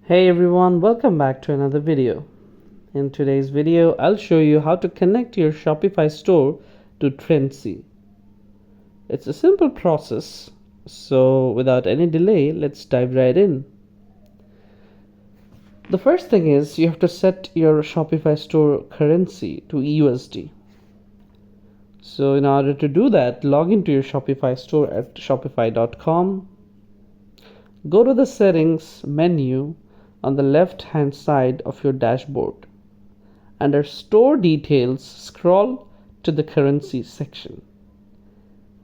Hey everyone, welcome back to another video. In today's video, I'll show you how to connect your Shopify store to Trendsi. It's a simple process, so without any delay, let's dive right in. The first thing is you have to set your Shopify store currency to USD. So in order to do that, log into your Shopify store at shopify.com. Go to the settings menu on the left hand side of your dashboard. Under store details, scroll to the currency section.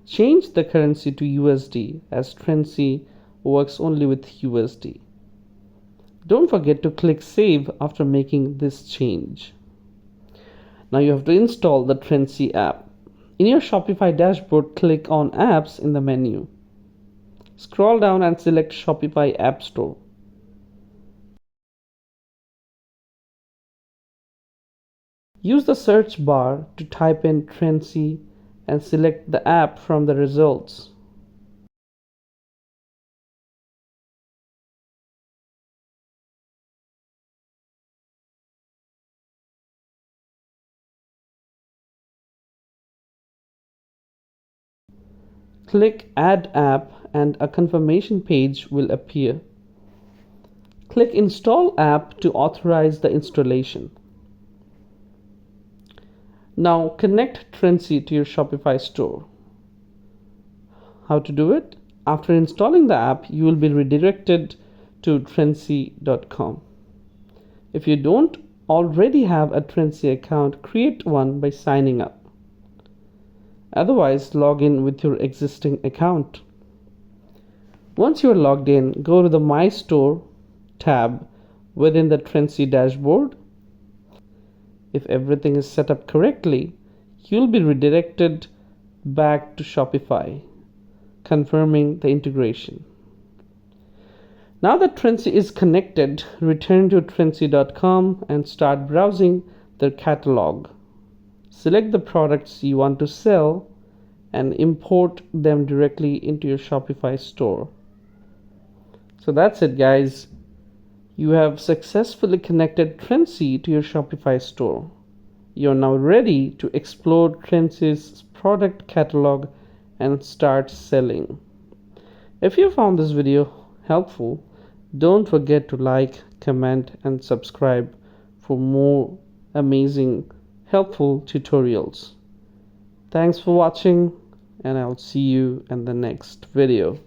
Change the currency to USD as Trendsi works only with USD. Don't forget to click save after making this change. Now you have to install the Trendsi app. In your Shopify dashboard, click on apps in the menu. Scroll down and select Shopify App Store. Use the search bar to type in Trendsi and select the app from the results. Click Add App and a confirmation page will appear. Click Install App to authorize the installation. Now connect Trendsi to your Shopify store. How to do it? After installing the app, you will be redirected to Trendsi.com. If you don't already have a Trendsi account, create one by signing up. Otherwise, log in with your existing account. Once you are logged in, go to the My Store tab within the Trendsi dashboard. If everything is set up correctly, you'll be redirected back to Shopify, confirming the integration. Now that Trendsi is connected, return to Trendsi.com and start browsing their catalog. Select the products you want to sell and import them directly into your Shopify store. So that's it, guys. You have successfully connected Trendsi to your Shopify store. You're now ready to explore Trendsi's product catalog and start selling. If you found this video helpful, don't forget to like, comment, and subscribe for more amazing helpful tutorials. Thanks for watching, and I'll see you in the next video.